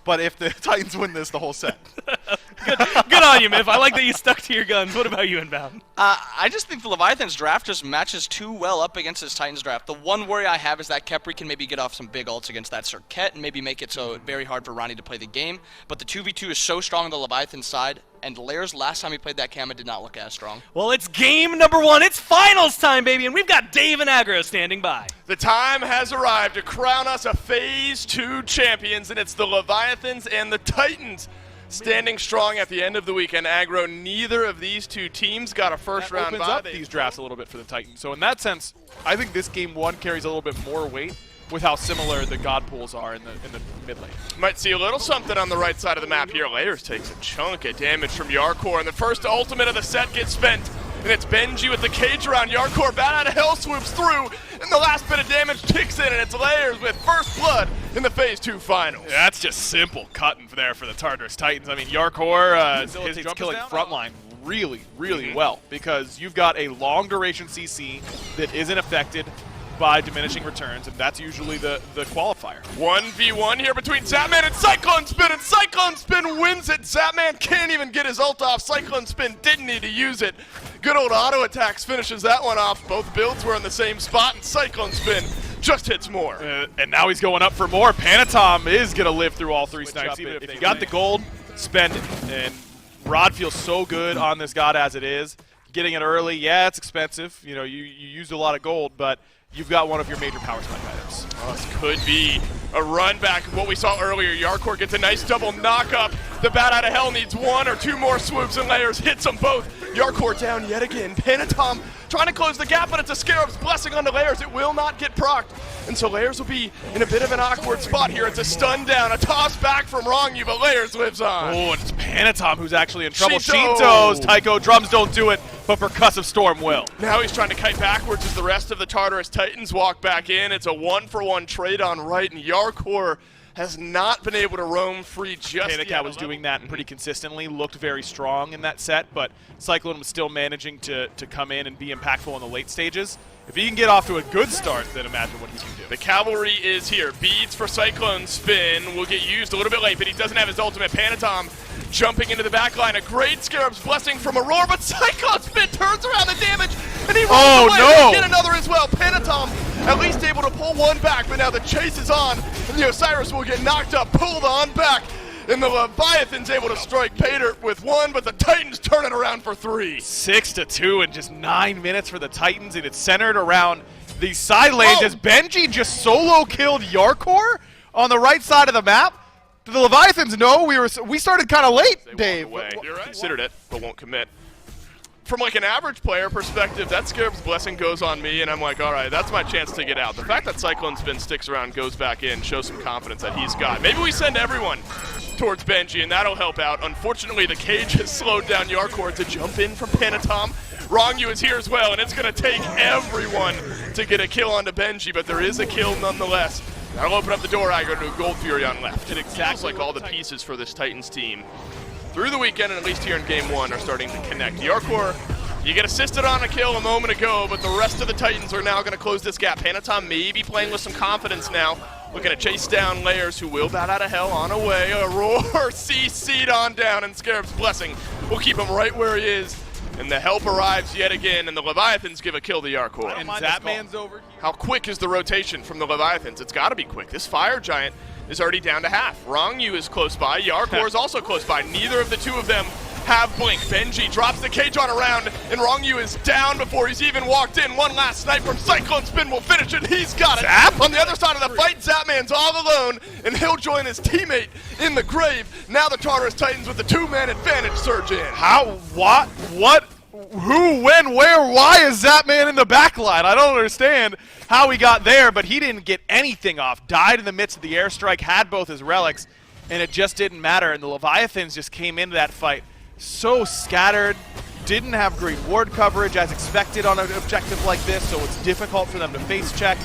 but if the Titans win this, the whole set. Good on you, Miff. I like that you stuck to your guns. What about you, Inbound? I just think the Leviathans draft just matches too well up against this Titans draft. The one worry I have is that Kepri can maybe get off some big ults against that Cirquette and maybe make it so very hard for Ronnie to play the game. But the 2v2 is so strong on the Leviathan side, and Lairs last time he played that Kama did not look as strong. Well, it's game number 1. It's finals time, baby, and we've got Dave and Aggro standing by. The time has arrived to crown us a Phase 2 champions, and it's the Leviathans and the Titans standing strong at the end of the weekend. Aggro, neither of these two teams got a first-round bye. Opens up these drafts a little bit for the Titans. So in that sense, I think this game 1 carries a little bit more weight with how similar the God pools are in the mid lane. Might see a little something on the right side of the map here. Lairs takes a chunk of damage from Yarkor, and the first ultimate of the set gets spent. And it's Benji with the cage around Yarkor. Bat out of hell swoops through, and the last bit of damage ticks in, and it's Lairs with first blood in the Phase 2 finals. Yeah, that's just simple cutting there for the Tartarus Titans. I mean, Yarkor is killing frontline really well, because you've got a long duration CC that isn't affected by diminishing returns, and that's usually the qualifier. 1v1 here between Zapman and Cyclone Spin wins it. Zapman can't even get his ult off. Cyclone Spin didn't need to use it. Good old auto attacks finishes that one off. Both builds were in the same spot, and Cyclone Spin just hits more. And now he's going up for more. Panatom is going to live through all 3 snipes. If you got the gold, spend it. And Rod feels so good on this God as it is. Getting it early, yeah, it's expensive. You know, you used a lot of gold, but you've got one of your major power spike items. Oh, this could be a run back of what we saw earlier. Yarkor gets a nice double knock-up. The Bat out of hell needs 1 or 2 more swoops, and Lairs hits them both. Yarkor down yet again. Panatom trying to close the gap, but it's a Scarab's blessing onto Lairs. It will not get procced, and so Lairs will be in a bit of an awkward spot here. It's a stun down, a toss back from Wrongu, but Lairs lives on. Oh, and it's Panatom who's actually in trouble. Shinto. Shinto's Taiko drums don't do it, but Percussive Storm will. Now he's trying to kite backwards as the rest of the Tartarus Titans walk back in. It's a 1-for-1 trade on right, and Yarkor has not been able to roam free just yet. Panicat was doing that pretty consistently, looked very strong in that set, but Cyclone was still managing to come in and be impactful in the late stages. If he can get off to a good start, then imagine what he can do. The cavalry is here. Beads for Cyclone Spin will get used a little bit late, but he doesn't have his ultimate. Panatom jumping into the back line. A great Scarab's blessing from Aurora, but Cyclone Spin turns around the damage, and he rolls away no. to get another as well. Panatom at least able to pull one back, but now the chase is on, and the Osiris will get knocked up, pulled on back. And the Leviathan's able to strike Pater with 1, but the Titans turn it around for 3. 6-2 in just 9 minutes for the Titans, and it's centered around the side lanes as Benji just solo killed Yarkor on the right side of the map. Do the Leviathans know we started kind of late, Dave? You're right. Considered it, but won't commit. From like an average player perspective, that Scarab's blessing goes on me, and I'm like, all right, that's my chance to get out. The fact that Cyclone Spin sticks around, goes back in, shows some confidence that he's got. Maybe we send everyone towards Benji, and that'll help out. Unfortunately, the cage has slowed down Yarkor to jump in from Panatom. Wrongu is here as well, and it's going to take everyone to get a kill onto Benji, but there is a kill nonetheless. That'll open up the door, Aggro, to a Gold Fury on left. It exactly like all the pieces for this Titans team through the weekend, and at least here in Game 1, are starting to connect. Yarkor, you get assisted on a kill a moment ago, but the rest of the Titans are now going to close this gap. Panatom maybe playing with some confidence now, looking to chase down Lairs, who will bat out of hell on a way. Aurora CC'd on down, and Scarab's blessing will keep him right where he is. And the help arrives yet again, and the Leviathans give a kill to Yarkor. And Zapman's over here. How quick is the rotation from the Leviathans? It's got to be quick. This Fire Giant is already down to half. Wrongu is close by. Yarkor is also close by. Neither of the two of them have Blink. Benji drops the cage on around, and Wrongu is down before he's even walked in. One last snipe from Cyclone Spin will finish it. He's got it. Zap? On the other side of the fight, Zapman's all alone, and he'll join his teammate in the grave. Now the Tartarus Titans with the 2-man advantage surge in. How? What? Who, when, where, why is Zapman in the back line? I don't understand how he got there, but he didn't get anything off. Died in the midst of the airstrike, had both his relics, and it just didn't matter. And the Leviathans just came into that fight so scattered, didn't have great ward coverage as expected on an objective like this, so it's difficult for them to face check.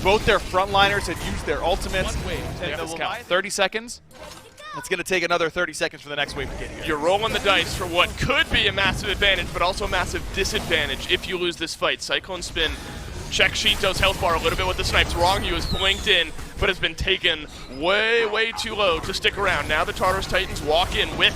Both their frontliners had used their ultimates. 30 seconds. It's going to take another 30 seconds for the next wave to get here. You're rolling the dice for what could be a massive advantage, but also a massive disadvantage if you lose this fight. Cyclone Spin Check Shinto's health bar a little bit with the snipes. Wrongu is blinked in, but has been taken way, way too low to stick around. Now the Tartarus Titans walk in with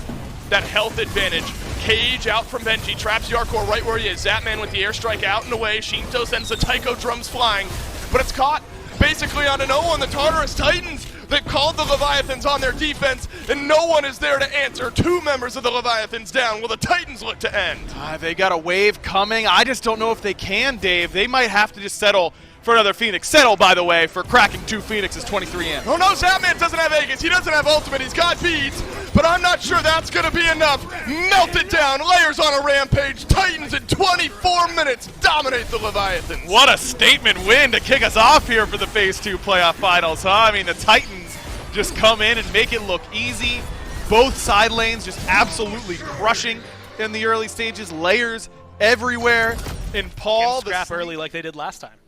that health advantage. Cage out from Benji, traps Yarkor right where he is. Zapman with the airstrike out and away. Shinto sends the Taiko drums flying, but it's caught basically on an O on the Tartarus Titans. They've called the Leviathans on their defense, and no one is there to answer. 2 members of the Leviathans down. Will the Titans look to end? They got a wave coming. I just don't know if they can, Dave. They might have to just settle for another Phoenix. Settle, by the way, for cracking 2 Phoenixes 23 in. Oh no, Zapman doesn't have Aegis. He doesn't have ultimate. He's got beads, but I'm not sure that's going to be enough. Melt it down. Layers on a rampage. Titans in 24 minutes dominate the Leviathans. What a statement win to kick us off here for the Phase 2 playoff finals, huh? I mean, the Titans just come in and make it look easy. Both side lanes just absolutely crushing in the early stages. Layers everywhere. And Paul, Scrap early like they did last time.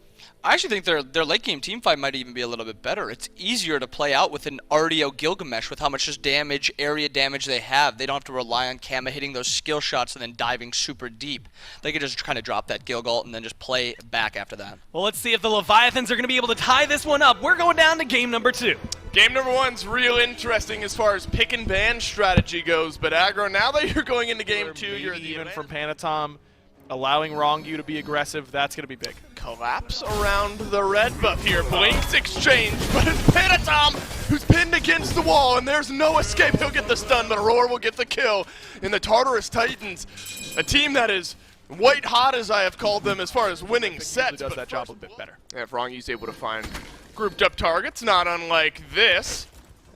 I actually think their late game team fight might even be a little bit better. It's easier to play out with an RDO Gilgamesh with how much just damage, area damage they have. They don't have to rely on Kama hitting those skill shots and then diving super deep. They can just kind of drop that Gilgalt and then just play back after that. Well, let's see if the Leviathans are going to be able to tie this one up. We're going down to game number 2. Game number 1's real interesting as far as pick and ban strategy goes, but Aggro, now that you're going into game 2, you're the even from Panatom, allowing Wrongu to be aggressive, that's going to be big. Collapse around the red buff here. Blinks exchange, but it's Panatom who's pinned against the wall, and there's no escape. He'll get the stun, but Aurora will get the kill. In the Tartarus Titans, a team that is white hot, as I have called them, as far as winning sets. Does that job a bit better. Yeah, if Wrongu's able to find grouped up targets, not unlike this.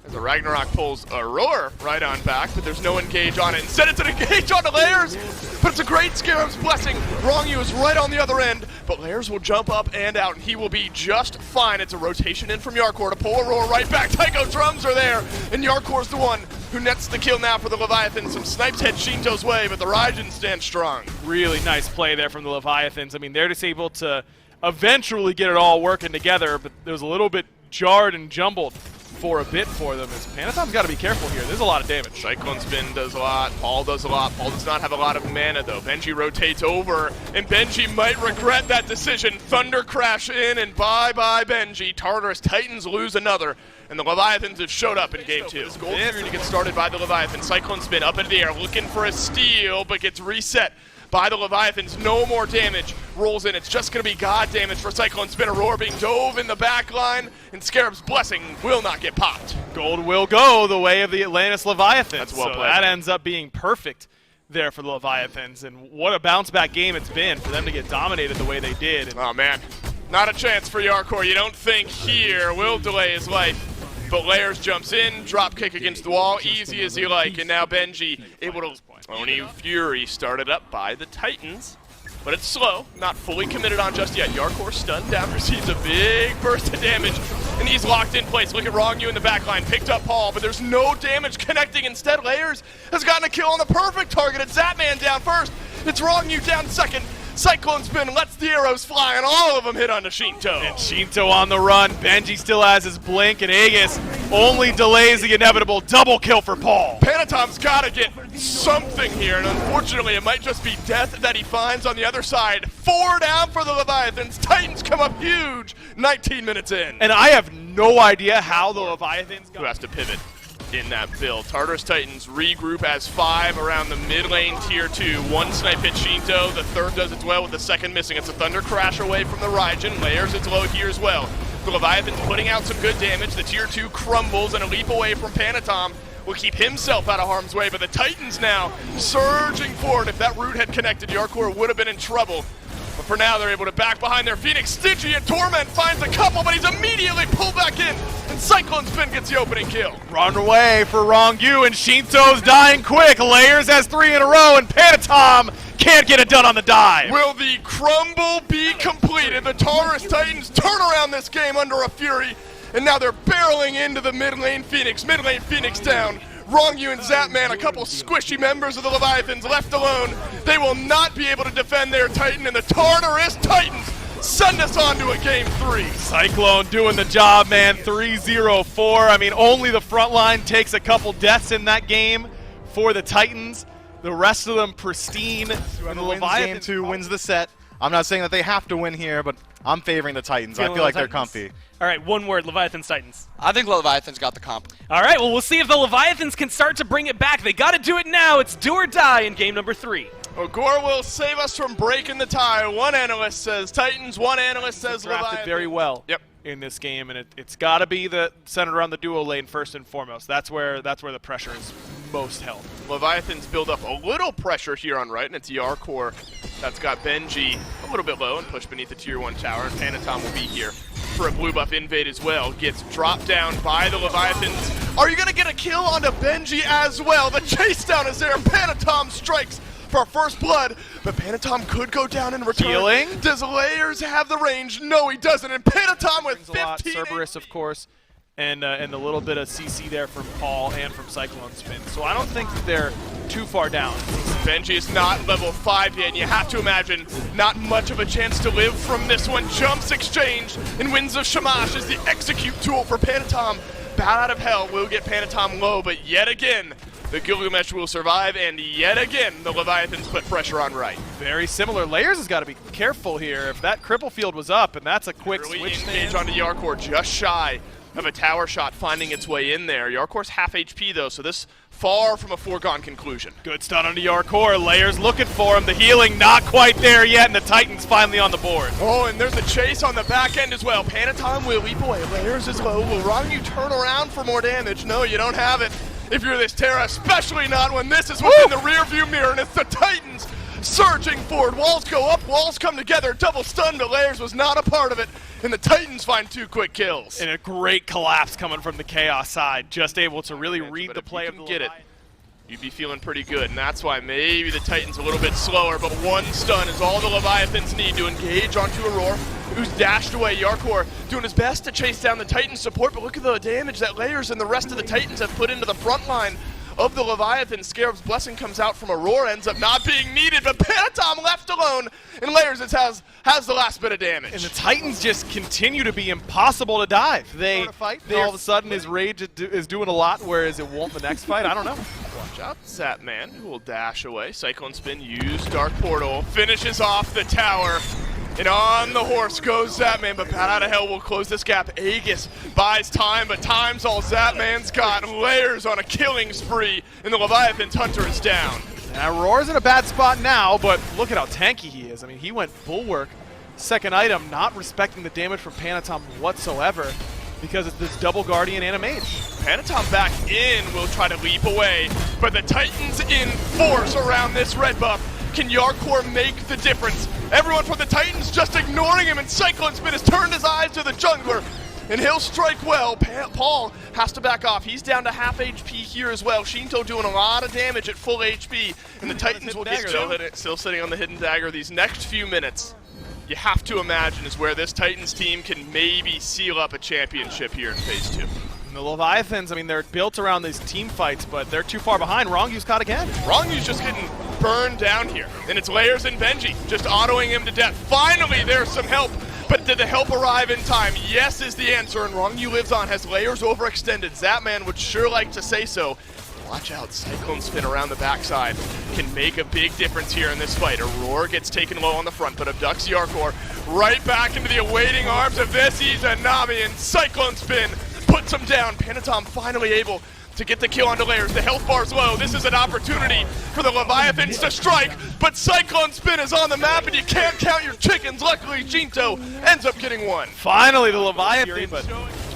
As the Ragnarok pulls Aurora right on back, but there's no engage on it. Instead, it's an engage on the Layers, but it's a great Scarab's Blessing. Wrongu is right on the other end, but Layers will jump up and out, and he will be just fine. It's a rotation in from Yarkor to pull Aurora right back. Taiko drums are there, and Yarkor's the one who nets the kill now for the Leviathans. Some snipes head Shinto's way, but the Raijin stand strong. Really nice play there from the Leviathans. I mean, they're just able to eventually get it all working together, but it was a little bit jarred and jumbled for a bit for them. As Panatom's got to be careful here. There's a lot of damage. Cyclone Spin does a lot. Paul does a lot. Paul does not have a lot of mana, though. Benji rotates over, and Benji might regret that decision. Thunder crash in, and bye-bye, Benji. Tartarus Titans lose another, and the Leviathans have showed up in game 2. This gold period to get started by the Leviathan. Cyclone Spin up into the air, looking for a steal, but gets reset by the Leviathans. No more damage rolls in. It's just going to be God damage for Cyclone Spin. Aurora being dove in the back line, and Scarab's Blessing will not get popped. Gold will go the way of the Atlantis Leviathans. That's well so played. that ends up being perfect there for the Leviathans, and what a bounce back game it's been for them to get dominated the way they did. And Oh man, not a chance for Yarkor. You don't think here will delay his life. But Layers jumps in, drop kick against the wall, easy as you like, and now Benji able to Oni Fury started up by the Titans. But it's slow, not fully committed on just yet. Yarkor stunned down, receives a big burst of damage, and he's locked in place. Look at Wrongu in the back line, picked up Paul, but there's no damage connecting. Instead, Layers has gotten a kill on the perfect target. It's Zapman down first, it's Wrongu down second. Cyclone Spin lets the arrows fly, and all of them hit onto Shinto. And Shinto on the run. Benji still has his blink, and Aegis only delays the inevitable double kill for Paul. Panatom's got to get something here, and unfortunately it might just be death that he finds on the other side. 4 down for the Leviathans. Titans come up huge 19 minutes in. And I have no idea how the Leviathans Who got has to pivot in that build? Tartarus Titans regroup as 5 around the mid lane tier 2. 1 snipe hit Shinto, the third does its well with the second missing. It's a Thunder Crash away from the Raijin. Layers its low here as well. The Leviathan's putting out some good damage. The tier 2 crumbles, and a leap away from Panatom will keep himself out of harm's way, but the Titans now surging forward. If that root had connected, Yarkor would have been in trouble. But for now, they're able to back behind their Phoenix. Stygian and Torment finds a couple, but he's immediately pulled back in, and Cyclone Spin gets the opening kill. run away for Wrongu, and Shinto's dying quick. Layers has 3 in a row, and Panatom can't get it done on the dive. Will the crumble be completed? The Tartarus Titans turn around this game under a fury, and now they're barreling into the mid lane Phoenix. Mid lane Phoenix down. Wrongu and Zapman, a couple squishy members of the Leviathans left alone. They will not be able to defend their Titan, and the Tartarus Titans send us on to a game 3. Cyclone doing the job, man. 3-0-4. I mean, only the front line takes a couple deaths in that game for the Titans. The rest of them pristine. And the Whoever wins game Leviathans 2 wins the set. I'm not saying that they have to win here, but I'm favoring the Titans. I Feeling feel like the they're Titans. comfy. All right, one word, Leviathans, Titans. I think Leviathans got the comp. All right, well, we'll see if the Leviathans can start to bring it back. They got to do it now. It's do or die in game number 3. Gore will save us from breaking the tie. One analyst says Titans, one analyst says Drafted Leviathans. very well Yep. in this game, and it's got to be centered around the duo lane first and foremost. That's where the pressure is most held. Leviathans build up a little pressure here on right, and it's Yarkor that's got Benji a little bit low and pushed beneath the tier 1 tower, and Panatom will be here for a blue buff invade as well. Gets dropped down by the Leviathans. Are you going to get a kill onto Benji as well? The chase down is there, and Panatom strikes for first blood, but Panatom could go down in return. Healing? Does Layers have the range? No, he doesn't, and Panatom with Brings a lot. 15 Cerberus, of course, and a little bit of CC there from Paul and from Cyclone Spin. So I don't think that they're too far down. Benji is not level 5 yet, and you have to imagine not much of a chance to live from this one. Jumps exchange, and Winds of Shamash is the execute tool for Panatom. Bat out of hell will get Panatom low, but yet again, the Gilgamesh will survive, and yet again, the Leviathans put pressure on right. Very similar. Layers has got to be careful here. If that cripple field was up, and that's a quick Early switch engage stand. onto Yarkor, just shy of a tower shot finding its way in there. Yarkor's half HP though, so this far from a foregone conclusion. Good stun onto Yarkor. Layers looking for him. The healing not quite there yet, and the Titans finally on the board. Oh, and there's a chase on the back end as well. Panatom will leap away. Layers is low. Will Ronyu turn around for more damage? No, you don't have it if you're this Terra, especially not when this is within the rear view mirror, and it's the Titans surging forward. Walls go up, walls come together. Double stun, but Layers was not a part of it, and the Titans find 2 quick kills. And a great collapse coming from the Chaos side. Just able to really read But the if play you of can the get it, Leviathan. you'd be feeling pretty good, and that's why maybe the Titans a little bit slower, but 1 stun is all the Leviathans need to engage onto Aurora, who's dashed away. Yarkor doing his best to chase down the Titan support, but look at the damage that Layers and the rest of the Titans have put into the front line of the Leviathan. Scarab's Blessing comes out from Aurora, ends up not being needed, but Panatom left alone, and Layers has the last bit of damage. And the Titans just continue to be impossible to dive. They all of a sudden his rage is doing a lot, whereas it won't the next fight. I don't know. Watch out, Zapman, who will dash away. Cyclone Spin, use Dark Portal, finishes off the tower, and on the horse goes Zapman, but Bat Out of Hell will close this gap. Aegis buys time, but time's all Zapman's got. Layers on a killing spree, and the Leviathan's Hunter is down. Now, Aurora's in a bad spot now, but look at how tanky he is. I mean, he went Bulwark, second item, not respecting the damage from Panatom whatsoever because it's this double Guardian and a Mage. Panatom back in will try to leap away, but the Titans in force around this red buff. Can Yarkor make the difference? Everyone from the Titans just ignoring him, and Cyclone Spin has turned his eyes to the jungler, and he'll strike well. Paul has to back off. He's down to half HP here as well. Shinto doing a lot of damage at full HP, and the Titans will get still sitting on the hidden dagger. These next few minutes, you have to imagine, is where this Titans team can maybe seal up a championship here in Phase 2. And the Leviathans, I mean, they're built around these team fights, but they're too far behind. Rongyu's caught again. Rongyu's just getting burned down here, and it's Layers and Benji just autoing him to death. Finally, there's some help, but did the help arrive in time? Yes is the answer, and Rongyu lives on, has Layers overextended. Zapman would sure like to say so. Watch out, Cyclone Spin around the backside can make a big difference here in this fight. Aurora gets taken low on the front, but abducts Yarkor right back into the awaiting arms of this Izanami, and Cyclone Spin puts him down. Panatom finally able to get the kill onto Layers. The health bar's low. This is an opportunity for the Leviathans to strike, but Cyclone Spin is on the map, and you can't count your chickens. Luckily, Shinto ends up getting one. Finally, the Leviathans, but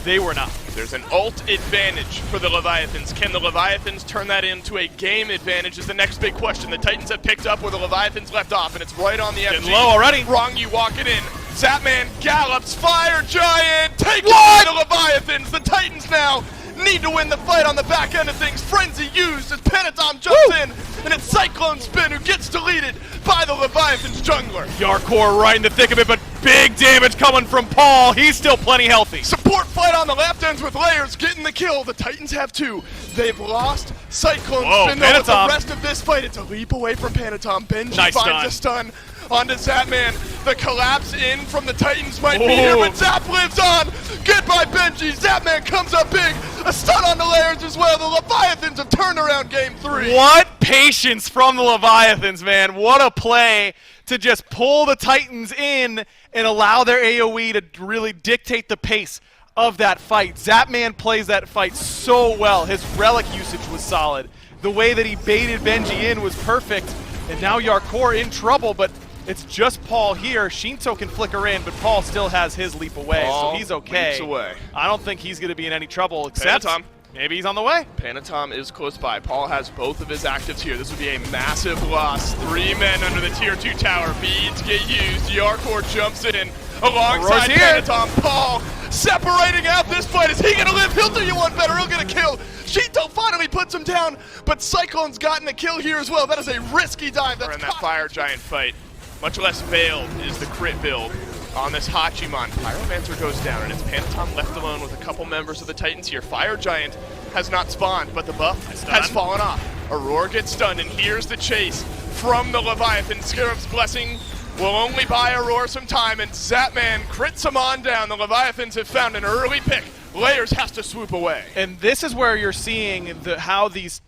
they were not. There's an ult advantage for the Leviathans. Can the Leviathans turn that into a game advantage is the next big question. The Titans have picked up where the Leviathans left off, and it's right on the Getting FG. low already. Ronyu walking in. Zapman gallops, Fire Giant, take on the Leviathans. The Titans now need to win the fight on the back end of things. Frenzy used as Panatom jumps in, and it's Cyclone Spin who gets deleted by the Leviathan's jungler. Yarkor right in the thick of it, but big damage coming from Paul. He's still plenty healthy. Support fight on the left ends with Layers getting the kill. The Titans have 2. They've lost Cyclone Spin though with the rest of this fight. It's a leap away from Panatom. Benji Nice finds a stun onto Zapman. The collapse in from the Titans might be here, but Zap lives on. Goodbye, Benji. Zapman comes up big. A stun on the Layers as well. The Leviathans have turned around game 3. What? patience from the Leviathans, man. What a play to just pull the Titans in and allow their AoE to really dictate the pace of that fight. Zapman plays that fight so well. His relic usage was solid. The way that he baited Benji in was perfect. And now Yarkor in trouble, but it's just Paul here. Shinto can flicker in, but Paul still has his leap away, Paul so he's okay. leaps away. I don't think he's going to be in any trouble, except Panatom. maybe he's on the way. Panatom is close by. Paul has both of his actives here. This would be a massive loss. 3 men under the tier 2 tower. Beads get used. Yarkor jumps in alongside Panatom. Paul separating out this fight. Is he going to live? He'll do you one better. He'll get a kill. Shinto finally puts him down, but Cyclone's gotten a kill here as well. That is a risky dive. That's in that Fire Giant fight. Much less veiled is the crit build on this Hachiman. Pyromancer goes down, and it's Panatom left alone with a couple members of the Titans here. Fire Giant has not spawned, but the buff has fallen off. Aurora gets stunned, and here's the chase from the Leviathan. Scarab's Blessing will only buy Aurora some time, and Zapman crits him on down. The Leviathans have found an early pick. Layers has to swoop away. And this is where you're seeing how this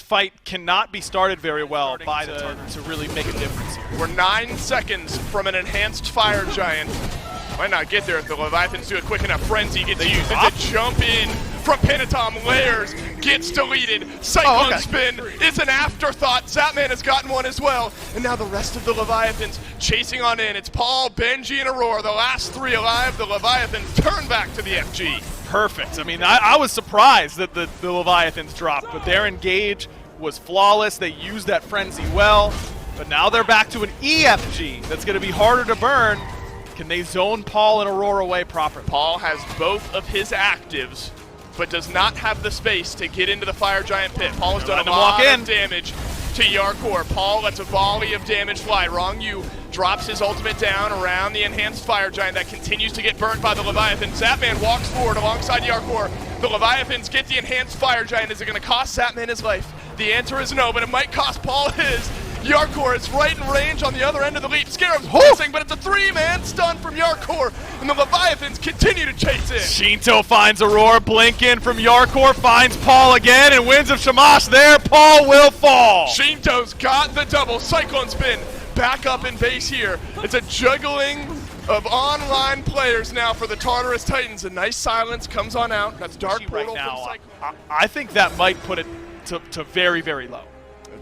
fight cannot be started very well by the to really make a difference here. We're 9 seconds from an enhanced Fire Giant. Might not get there if the Leviathans do a quick enough frenzy. Gets used. It's a jump in from Panatom. Layers gets deleted. Cyclone spin is an afterthought. Zapman has gotten one as well. And now the rest of the Leviathans chasing on in. It's Paul, Benji, and Aurora. The last 3 alive. The Leviathans turn back to the FG. Perfect. I mean, I was surprised that the Leviathans dropped, but their engage was flawless. They used that frenzy well, but now they're back to an EFG that's going to be harder to burn. Can they zone Paul and Aurora away properly? Paul has both of his actives, but does not have the space to get into the Fire Giant pit. Paul has done a lot of damage to Yarkor. Paul lets a volley of damage fly. Wrong drops his ultimate down around the enhanced Fire Giant that continues to get burnt by the Leviathan. Zapman walks forward alongside Yarkor. The Leviathans get the enhanced Fire Giant. Is it going to cost Zapman his life? The answer is no, but it might cost Paul his. Yarkor is right in range on the other end of the leap. Scarab's missing, but it's a 3-man stun from Yarkor, and the Leviathans continue to chase in. Shinto finds Aurora, blink in from Yarkor, finds Paul again, and wins of Shamash there. Paul will fall. Shinto's got the double. Cyclone spin back up in base here. It's a juggling of online players now for the Tartarus Titans. A nice silence comes on out. That's Dark Portal right now. from Cyclone. I think that might put it to very, very low.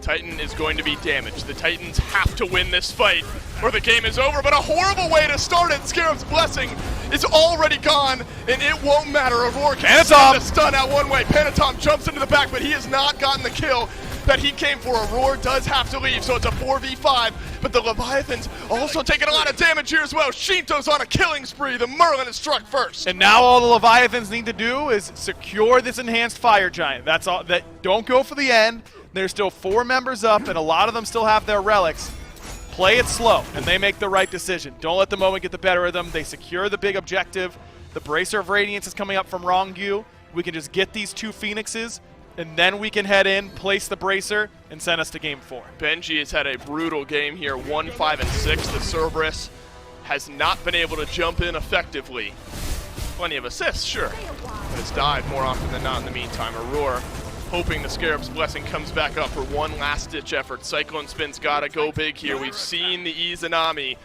Titan is going to be damaged. The Titans have to win this fight or the game is over, but a horrible way to start it. Scarab's Blessing is already gone, and it won't matter. Aurora can send the stun out one way. Panatom jumps into the back, but he has not gotten the kill that he came for. Aurora does have to leave, so it's a 4v5, but the Leviathans also taking a lot of damage here as well. Shinto's on a killing spree. The Merlin is struck first. And now all the Leviathans need to do is secure this enhanced Fire Giant. That's all. Don't go for the end. There's still 4 members up, and a lot of them still have their relics. Play it slow, and they make the right decision. Don't let the moment get the better of them. They secure the big objective. The Bracer of Radiance is coming up from Rongyu. We can just get these 2 Phoenixes, and then we can head in, place the Bracer, and send us to Game 4. Benji has had a brutal game here, 1, 5, and 6. The Cerberus has not been able to jump in effectively. Plenty of assists, sure, but it's died more often than not in the meantime. Aurora hoping the Scarab's Blessing comes back up for one last-ditch effort. Cyclone Spin's got to go big here. We've seen the Izanami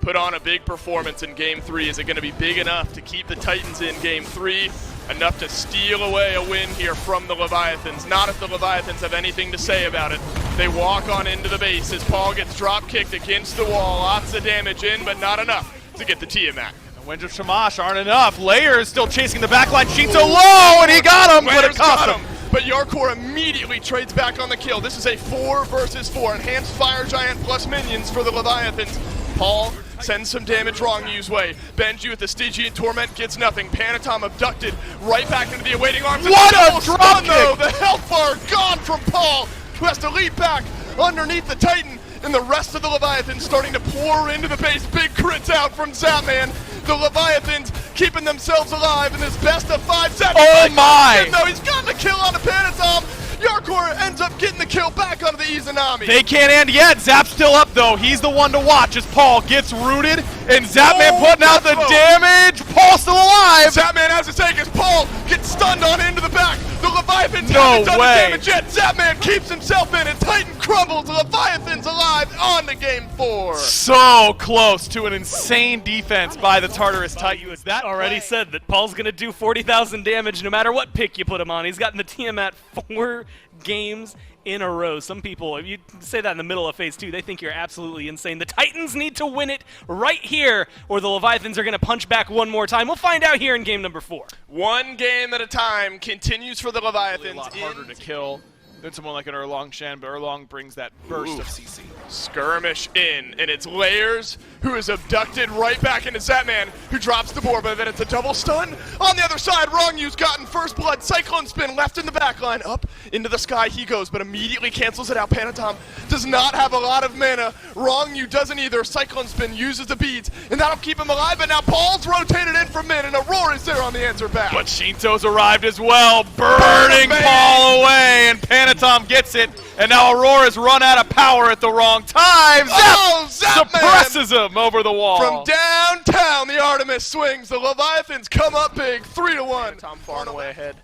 put on a big performance in Game 3. Is it going to be big enough to keep the Titans in Game 3? Enough to steal away a win here from the Leviathans. Not if the Leviathans have anything to say about it. They walk on into the base as Paul gets drop-kicked against the wall. Lots of damage in, but not enough to get the Tiamat. The Winds of Shamash aren't enough. Layers still chasing the backline. Shinto low, and he got him, but it cost him. But Yarkor immediately trades back on the kill. This is a 4 versus 4. Enhanced Fire Giant plus minions for the Leviathans. Paul sends some damage Rongyu's way. Benji with the Stygian Torment gets nothing. Panatom abducted right back into the awaiting arms. What a drop kick! Though. The health bar gone from Paul, who has to leap back underneath the Titan. And the rest of the Leviathans starting to pour into the base. Big crits out from Zapman. The Leviathans keeping themselves alive in this best of 5 sets. Oh my! No, he's got the kill on the Panatom. Yarkor ends up getting the kill back onto the Izanami. They can't end yet. Zap's still up though. He's the one to watch as Paul gets rooted And Zapman putting out the damage. Paul still alive. Zapman has to take as Paul gets stunned on into the back. The Leviathans No haven't done way. the damage yet. Zapman keeps himself in and Titan crumbles. The Leviathans alive on to game 4. So close to an insane defense by the Tartarus Titans. That Already said that Paul's gonna do 40,000 damage no matter what pick you put him on. He's gotten the Tiamat 4 games in a row. Some people, if you say that in the middle of phase 2, they think you're absolutely insane. The Titans need to win it right here, or the Leviathans are gonna punch back one more time. We'll find out here in game number 4. One game at a time continues for the a Leviathans. lot harder to kill than someone like an Erlong Shen, but Erlong brings that burst of CC. Skirmish in, and it's Layers who is abducted right back into Zapman, who drops the board, but then it's a double stun. On the other side, Wrongyu's gotten first blood. Cyclone Spin left in the back line. Up into the sky he goes, but immediately cancels it out. Panatom does not have a lot of mana. Wrongyu doesn't either. Cyclone Spin uses the beads, and that'll keep him alive, but now Paul's rotated in from mid, and Aurora is there on the answer back. But Shinto's arrived as well, burning Burn, Paul away, and Panatom gets it, and now Aurora's run out of power at the wrong time. Oh, Zapman! Suppresses him over the wall. From downtown, the Artemis swings. The Leviathans come up big, 3-1. Tom far and away ahead.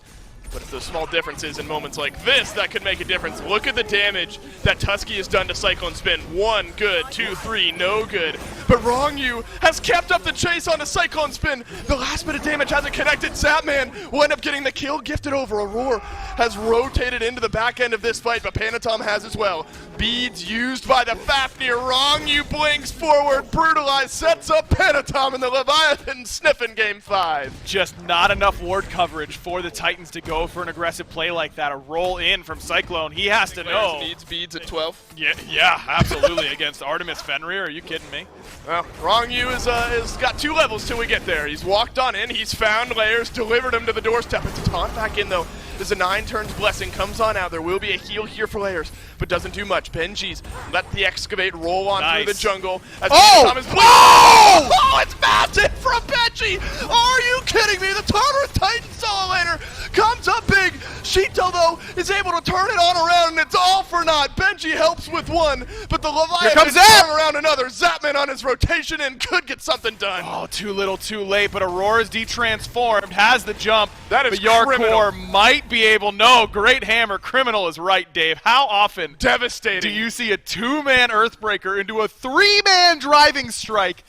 But it's those small differences in moments like this that could make a difference. Look at the damage that Tusky has done to Cyclone Spin. 1 good, 2, 3, no good. But Wrongyu has kept up the chase onto Cyclone Spin. The last bit of damage hasn't connected. Zapman will end up getting the kill, gifted over. Aurora has rotated into the back end of this fight, but Panatom has as well. Beads used by the Fafnir. Wrongyu blinks forward, brutalized, sets up Panatom, and the Leviathan sniffing game 5. Just not enough ward coverage for the Titans to go for an aggressive play like that. A roll in from Cyclone. He has to know. Needs beads at 12. Yeah, absolutely. Against Artemis Fenrir. Are you kidding me? Well, Wrongyu is got 2 levels till we get there. He's walked on in, he's found Layers, delivered him to the doorstep. It's a taunt back in though. As a 9 turns blessing comes on out, there will be a heal here for Layers, but doesn't do much. Benji's let the excavate roll on through the jungle. As Panatom is oh, it's massive from Benji! Are you kidding me? The Tartarus Titan solo laner comes up big. Shinto though is able to turn it on around, and it's all for naught. Benji helps with 1, but the Leviathan turn around another. Zapman on his rotation and could get something done. Oh, too little, too late, but Aurora's detransformed, has the jump. That is but Yarkor criminal. might be able, no, great hammer. Criminal is right, Dave. How often Devastating. do you see a 2-man Earthbreaker into a 3-man driving strike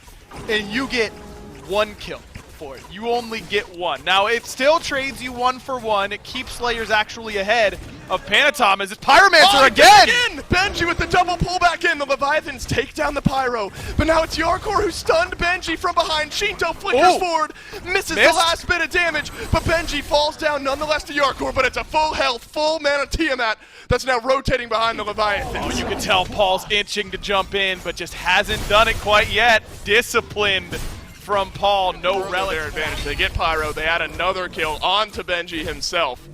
and you get 1 kill for it? You only get 1. Now, it still trades you 1 for 1. It keeps Slayers actually ahead of Panatom as it's Pyromancer again! Benji with the double pull back in. The Leviathans take down the Pyro, but now it's Yarkor who stunned Benji from behind. Shinto flickers forward, misses the last bit of damage, but Benji falls down nonetheless to Yarkor, but it's a full health, full mana Tiamat that's now rotating behind the Leviathans. Oh, you can tell Paul's itching to jump in, but just hasn't done it quite yet. Disciplined from Paul, no relic. Their advantage. They get Pyro, they add another kill onto Benji himself,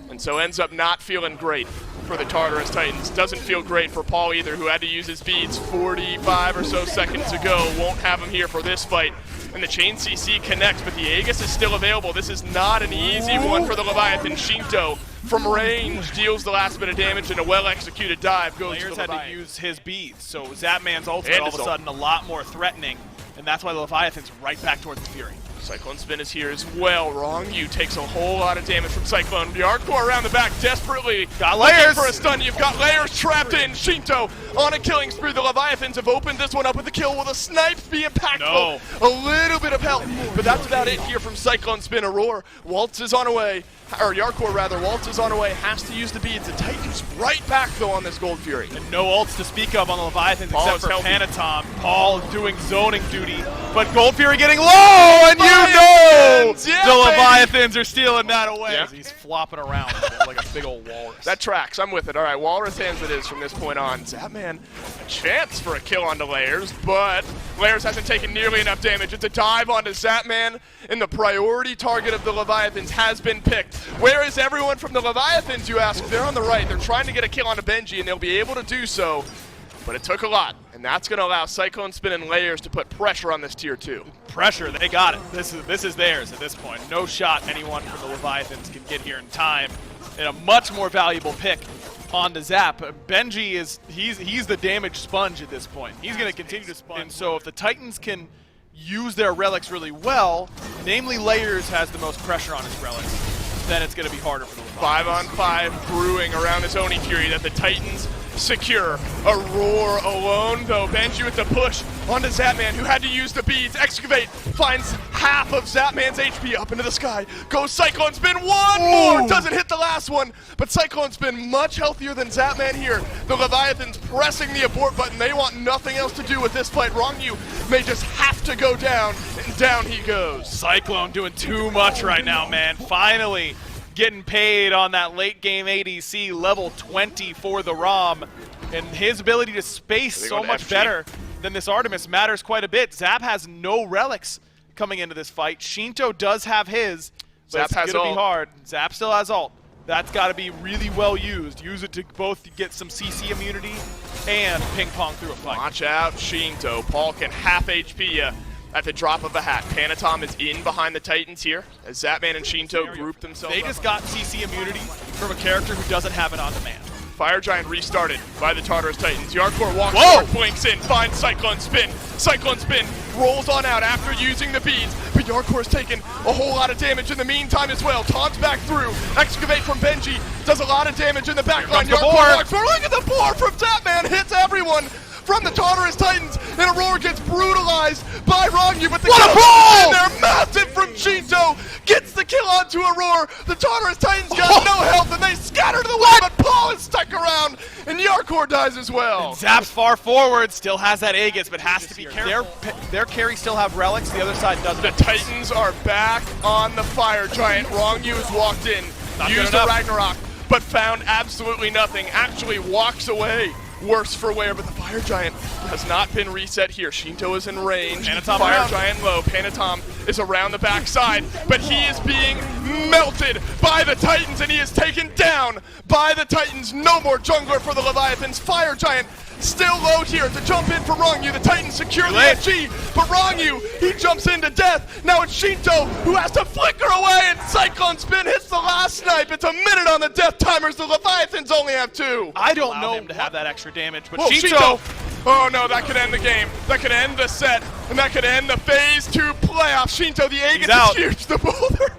and so ends up not feeling great for the Tartarus Titans. Doesn't feel great for Paul either, who had to use his beads 45 or so seconds ago. Won't have him here for this fight. And the chain CC connects, but the Aegis is still available. This is not an easy one for the Leviathan. Shinto from range deals the last bit of damage, and a well-executed dive goes to the Had Leviathan. to use his beads, so Zapman's ultimate all of a sudden a lot more threatening, and that's why the Leviathan's right back towards the Fury. Cyclone Spin is here as well. Wrongyu takes a whole lot of damage from Cyclone. Yarkor around the back desperately got looking Layers for a stun. You've got Layers trapped in. Shinto on a killing spree. The Leviathans have opened this one up with a kill. Will the snipes be impactful? No. A little bit of help, but that's about it here from Cyclone Spin. Aurora, Waltz is on away. Or Yarkor rather, Waltz is on away, has to use the beads. The Titans right back though on this Gold Fury. And no ults to speak of on the Leviathans Paul except is for healthy. Panatom. Paul doing zoning duty, but Gold Fury getting low, and you know Yeah, the baby. Leviathans are stealing that away Yeah. as he's flopping around like a big old walrus. That tracks. I'm with it. All right, Walrus hands it is from this point on. Zapman, a chance for a kill onto Layers, but Layers hasn't taken nearly enough damage. It's a dive onto Zapman, and the priority target of the Leviathans has been picked. Where is everyone from the Leviathans, you ask? They're on the right. They're trying to get a kill onto Benji, and they'll be able to do so, but it took a lot, and that's going to allow Cyclone Spin and Layers to put pressure on this tier 2. Pressure, they got it. This is theirs at this point. No shot anyone from the Leviathans can get here in time. And a much more valuable pick onto Zap. Benji he's the damage sponge at this point. He's going to continue to sponge. And so if the Titans can use their relics really well, namely Layers has the most pressure on his relics, then it's going to be harder for the Leviathans. 5-on-5 brewing around his Oni Fury that the Titans secure. A Roar alone, though. Benji with the push onto Zapman, who had to use the beads. Excavate finds half of Zapman's HP up into the sky. Goes Cyclone Spin, one more! Doesn't hit the last one, but Cyclone Spin much healthier than Zapman here. The Leviathans pressing the abort button. They want nothing else to do with this fight. Wrongyu may just have to go down, and down he goes. Cyclone doing too much right now, man. Finally getting paid on that late game ADC, level 20 for the Rom. And his ability to space so much better than this Artemis matters quite a bit. Zap has no relics coming into this fight. Shinto does have his, but Zap it's has going to be ult. hard. Zap still has ult. That's got to be really well used. Use it to both get some CC immunity and ping pong through a fight. Watch out, Shinto. Paul can half HP ya at the drop of a hat. Panatom is in behind the Titans here as Zapman and Shinto group themselves They up. just got CC immunity from a character who doesn't have it on demand. Fire Giant restarted by the Tartarus Titans. Yarkor walks Whoa! forward, blinks in, finds Cyclone Spin. Cyclone Spin rolls on out after using the beads, but Yarkor's taken a whole lot of damage in the meantime as well. Taunts back through. Excavate from Benji does a lot of damage in the backline. Here comes the Yarkor board. walks forward. Look at the board from Zapman. Hits everyone from the Tartarus Titans, and Aurora gets brutalized by Wrongyu, but the What a kill brawl! in there, massive from Shinto, gets the kill onto Aurora. The Tartarus Titans got no health, and they scatter to the way, but Paul is stuck around, and Yarkor dies as well. Zap's far forward, still has that Aegis, but has to be careful. Their carry still have relics, the other side doesn't. The Titans are back on the Fire Giant. Wrongyu has walked in, Not good used the enough. Ragnarok, but found absolutely nothing. Actually walks away. Worse for wear, but the Fire Giant has not been reset here. Shinto is in range. Panatom Fire around. Giant low. Panatom is around the backside, but he is being melted by the Titans, and he is taken down by the Titans. No more jungler for the Leviathans. Fire Giant still low here to jump in for Wrongyu. The Titans secure the late. FG, but Wrongyu, he jumps into death. Now it's Shinto who has to flicker away, and Cyclone Spin hits the last snipe. It's a minute on the death timers. The Leviathans only have 2. I don't know him to have that extra damage, but Whoa, Shinto, Oh no, that could end the game. That could end the set. And that could end the Phase 2 playoff. Shinto, the Aegis out. is huge. The boulder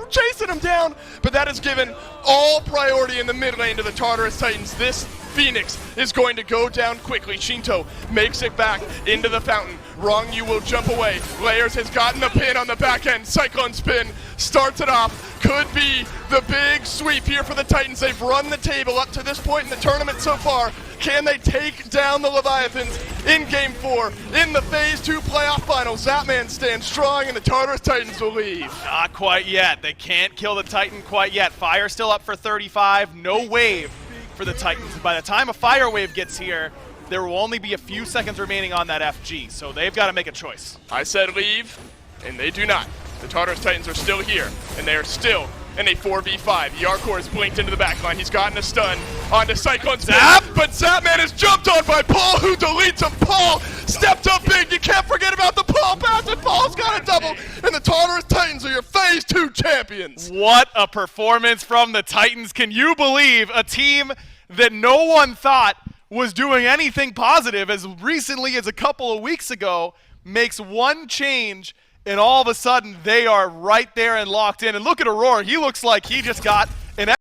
chasing him down. But that is given all priority in the mid lane to the Tartarus Titans. This Phoenix is going to go down quickly. Shinto makes it back into the fountain. Wrongyu will jump away. Layers has gotten the pin on the back end. Cyclone Spin starts it off. Could be the big sweep here for the Titans. They've run the table up to this point in the tournament so far. Can they take down the Leviathans in Game 4 in the Phase 2 playoff finals? Zapman stands strong, and the Tartarus Titans will leave. not quite yet. They can't kill the Titan quite yet. Fire still up for 35, no wave for the Titans. By the time a fire wave gets here, there will only be a few seconds remaining on that FG, so they've got to make a choice. I said leave, and they do not. The Tartarus Titans are still here, and they are still in a 4v5. Yarkor has blinked into the backline. He's gotten a stun onto Cyclone Spin. Zap! But Zapman is jumped on by Paul, who deletes him. Paul stepped up big. You can't forget about the Paul pass, and Paul's got a double. And the Tartarus Titans are your Phase 2 champions. What a performance from the Titans. Can you believe a team that no one thought was doing anything positive as recently as a couple of weeks ago makes one change, and all of a sudden they are right there and locked in. And look at Aurora. He looks like he just got